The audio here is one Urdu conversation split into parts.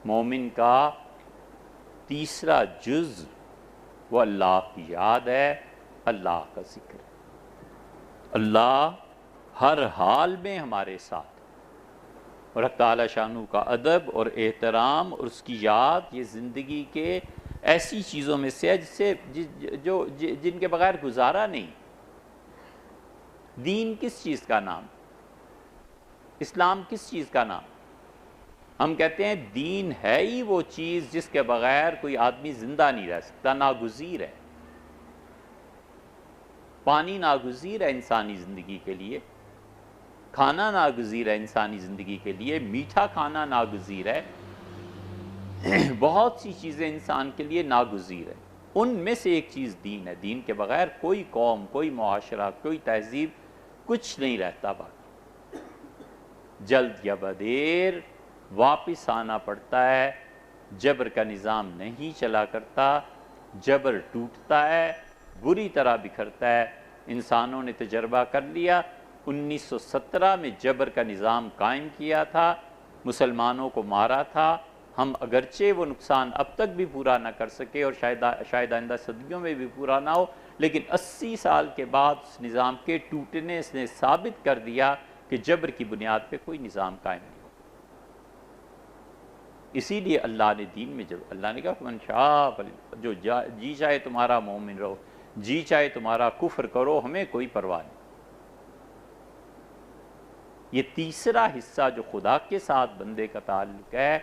مومن کا تیسرا جز وہ اللہ کی یاد ہے، اللہ کا ذکر ہے۔ اللہ ہر حال میں ہمارے ساتھ، اور حق تعالی شانہ کا ادب اور احترام اور اس کی یاد یہ زندگی کے ایسی چیزوں میں سے ہے جن کے بغیر گزارا نہیں۔ دین کس چیز کا نام؟ اسلام کس چیز کا نام؟ ہم کہتے ہیں دین ہے ہی وہ چیز جس کے بغیر کوئی آدمی زندہ نہیں رہ سکتا، ناگزیر ہے۔ پانی ناگزیر ہے انسانی زندگی کے لیے، کھانا ناگزیر ہے انسانی زندگی کے لیے، میٹھا کھانا ناگزیر ہے، بہت سی چیزیں انسان کے لیے ناگزیر ہے۔ ان میں سے ایک چیز دین ہے۔ دین کے بغیر کوئی قوم، کوئی معاشرہ، کوئی تہذیب کچھ نہیں رہتا باقی۔ جلد یا بدیر واپس آنا پڑتا ہے، جبر کا نظام نہیں چلا کرتا، جبر ٹوٹتا ہے، بری طرح بکھرتا ہے۔ انسانوں نے تجربہ کر لیا، 1917 میں جبر کا نظام قائم کیا تھا، مسلمانوں کو مارا تھا۔ ہم اگرچہ وہ نقصان اب تک بھی پورا نہ کر سکے اور شاید آئندہ صدیوں میں بھی پورا نہ ہو، لیکن 80 سال کے بعد اس نظام کے ٹوٹنے نے ثابت کر دیا کہ جبر کی بنیاد پہ کوئی نظام قائم نہیں۔ اسی لیے اللہ نے دین میں جب اللہ نے کہا من شاء جو جی چاہے تمہارا مومن رہو، جی چاہے تمہارا کفر کرو، ہمیں کوئی پرواہ نہیں۔ یہ تیسرا حصہ جو خدا کے ساتھ بندے کا تعلق ہے،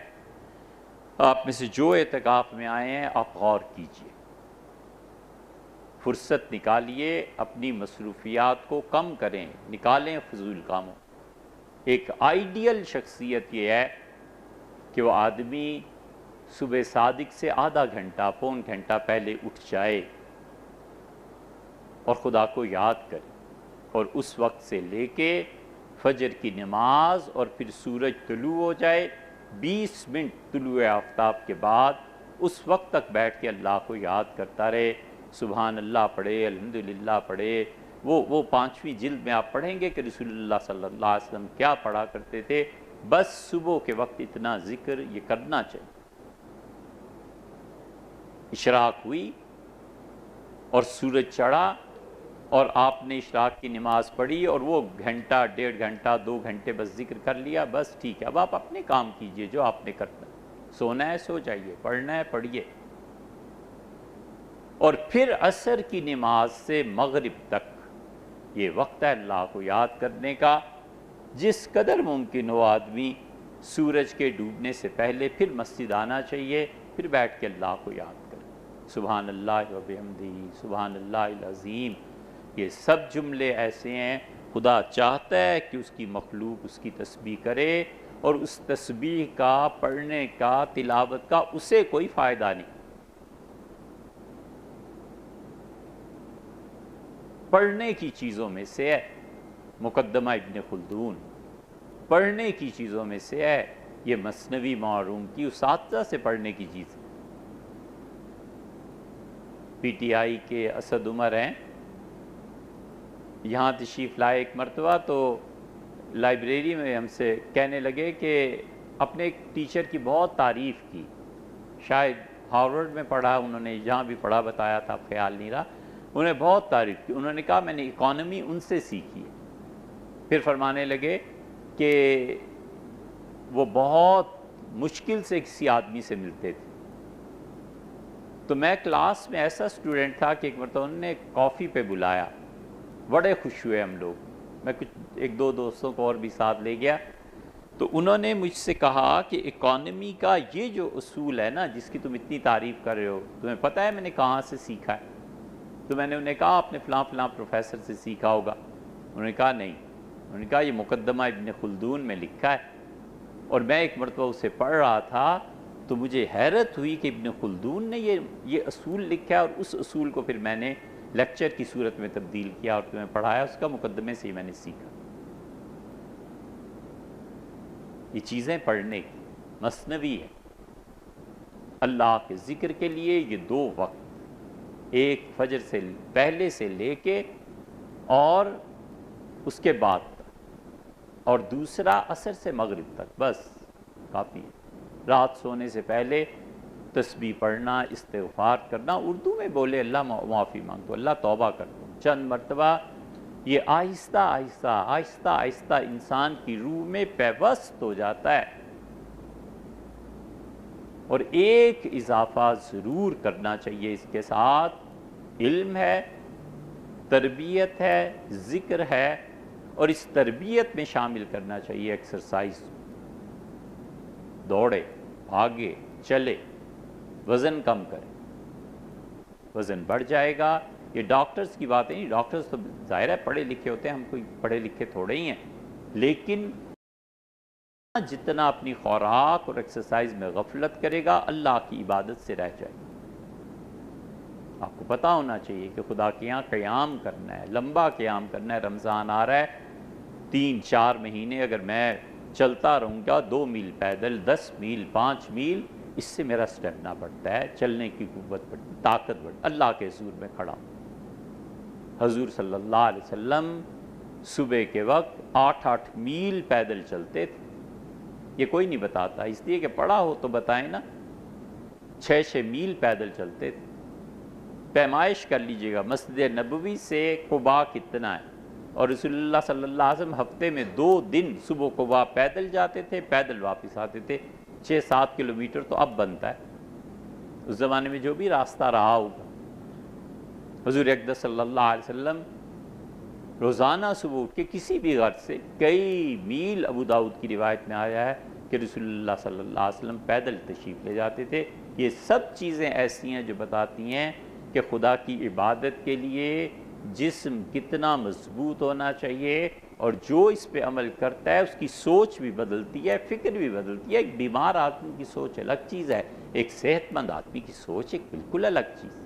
آپ میں سے جو اعتکاف میں آئے ہیں آپ غور کیجئے، فرصت نکالیے، اپنی مصروفیات کو کم کریں، نکالیں فضول کاموں۔ ایک آئیڈیل شخصیت یہ ہے کہ وہ آدمی صبح صادق سے آدھا گھنٹہ، پون گھنٹہ پہلے اٹھ جائے اور خدا کو یاد کرے، اور اس وقت سے لے کے فجر کی نماز اور پھر سورج طلوع ہو جائے 20 منٹ طلوع آفتاب کے بعد اس وقت تک بیٹھ کے اللہ کو یاد کرتا رہے، سبحان اللہ پڑھے، الحمدللہ پڑھے۔ وہ 5ویں جلد میں آپ پڑھیں گے کہ رسول اللہ صلی اللہ علیہ وسلم کیا پڑھا کرتے تھے۔ بس صبح کے وقت اتنا ذکر یہ کرنا چاہیے۔ اشراق ہوئی اور سورج چڑھا اور آپ نے اشراق کی نماز پڑھی اور وہ گھنٹہ، 1.5 گھنٹہ، 2 گھنٹے بس ذکر کر لیا، بس ٹھیک ہے۔ اب آپ اپنے کام کیجئے جو آپ نے کرنا ہے، سونا ہے سو جائیے، پڑھنا ہے پڑھیے۔ اور پھر عصر کی نماز سے مغرب تک یہ وقت ہے اللہ کو یاد کرنے کا۔ جس قدر ممکن ہو آدمی سورج کے ڈوبنے سے پہلے پھر مسجد آنا چاہیے، پھر بیٹھ کے اللہ کو یاد کرے، سبحان اللہ و بحمدہ، سبحان اللہ العظیم۔ یہ سب جملے ایسے ہیں، خدا چاہتا ہے کہ اس کی مخلوق اس کی تسبیح کرے، اور اس تسبیح کا، پڑھنے کا، تلاوت کا اسے کوئی فائدہ نہیں۔ پڑھنے کی چیزوں میں سے ہے مقدمہ ابن خلدون، پڑھنے کی چیزوں میں سے ہے یہ مثنوی معروم کی اساتذہ سے پڑھنے کی چیز ہے۔ پی ٹی آئی کے اسد عمر ہیں، یہاں تشریف لائے ایک مرتبہ، تو لائبریری میں ہم سے کہنے لگے کہ اپنے ایک ٹیچر کی بہت تعریف کی، شاید ہارورڈ میں پڑھا انہوں نے، جہاں بھی پڑھا بتایا تھا خیال نہیں رہا، انہیں بہت تعریف کی۔ انہوں نے کہا میں نے اکانومی ان سے سیکھی ہے۔ پھر فرمانے لگے کہ وہ بہت مشکل سے کسی آدمی سے ملتے تھے، تو میں کلاس میں ایسا اسٹوڈنٹ تھا کہ ایک مرتبہ انہوں نے کافی پہ بلایا، بڑے خوش ہوئے ہم لوگ، میں کچھ 1-2 دوستوں کو اور بھی ساتھ لے گیا، تو انہوں نے مجھ سے کہا کہ اکانومی کا یہ جو اصول ہے نا جس کی تم اتنی تعریف کر رہے ہو، تمہیں پتہ ہے میں نے کہاں سے سیکھا ہے؟ تو میں نے انہیں کہا آپ نے فلاں فلاں پروفیسر سے سیکھا ہوگا۔ انہوں نے کہا نہیں، انہوں نے کہا یہ مقدمہ ابن خلدون میں لکھا ہے، اور میں ایک مرتبہ اسے پڑھ رہا تھا تو مجھے حیرت ہوئی کہ ابن خلدون نے یہ اصول لکھا ہے، اور اس اصول کو پھر میں نے لیکچر کی صورت میں تبدیل کیا اور تمہیں پڑھایا، اس کا مقدمے سے ہی میں نے سیکھا۔ یہ چیزیں پڑھنے کی مثنوی ہے۔ اللہ کے ذکر کے لیے یہ 2 وقت، ایک فجر سے پہلے سے لے کے اور اس کے بعد تک، اور دوسرا عصر سے مغرب تک، بس کافی ہے۔ رات سونے سے پہلے تسبیح پڑھنا، استغفار کرنا، اردو میں بولے اللہ معافی مانگو، اللہ توبہ کر دو، چند مرتبہ، یہ آہستہ آہستہ آہستہ آہستہ انسان کی روح میں پیوست ہو جاتا ہے۔ اور ایک اضافہ ضرور کرنا چاہیے اس کے ساتھ، علم ہے، تربیت ہے، ذکر ہے، اور اس تربیت میں شامل کرنا چاہیے ایکسرسائز، دوڑے، بھاگے، چلے، وزن کم کرے، وزن بڑھ جائے گا۔ یہ ڈاکٹرز کی باتیں نہیں، ڈاکٹرز تو ظاہر ہے پڑھے لکھے ہوتے ہیں، ہم کوئی پڑھے لکھے تھوڑے ہی ہیں، لیکن جتنا اپنی خوراک اور ایکسرسائز میں غفلت کرے گا، اللہ کی عبادت سے رہ جائے گا۔ آپ کو پتہ ہونا چاہیے کہ خدا کے یہاں قیام کرنا ہے، لمبا قیام کرنا ہے۔ رمضان آ رہا ہے، 3-4 مہینے اگر میں چلتا رہوں گا، 2 میل پیدل، 10 میل، 5 میل، اس سے میرا سٹیمنا بڑھتا ہے، چلنے کی قوت بڑھتی، طاقت بڑھتی، اللہ کے حضور میں کھڑا ہوں۔ حضور صلی اللہ علیہ وسلم صبح کے وقت 8-8 میل پیدل چلتے تھے۔ یہ کوئی نہیں بتاتا، اس لیے کہ پڑھا ہو تو بتائیں نا۔ 6-6 میل پیدل چلتے تھے۔ پیمائش کر لیجئے گا، مسجد نبوی سے قباء کتنا ہے، اور رسول اللہ صلی اللہ علیہ وسلم ہفتے میں 2 دن صبح قباء پیدل جاتے تھے، پیدل واپس آتے تھے۔ 6-7 کلومیٹر تو اب بنتا ہے، اس زمانے میں جو بھی راستہ رہا ہوگا۔ حضور اقدس صلی اللہ علیہ وسلم روزانہ صبح اٹھ کے کسی بھی غرض سے کئی میل، ابو داؤد کی روایت میں آیا ہے کہ رسول اللہ صلی اللہ علیہ وسلم پیدل تشریف لے جاتے تھے۔ یہ سب چیزیں ایسی ہیں جو بتاتی ہیں کہ خدا کی عبادت کے لیے جسم کتنا مضبوط ہونا چاہیے، اور جو اس پہ عمل کرتا ہے اس کی سوچ بھی بدلتی ہے، فکر بھی بدلتی ہے۔ ایک بیمار آدمی کی سوچ الگ چیز ہے، ایک صحت مند آدمی کی سوچ ایک بالکل الگ چیز ہے۔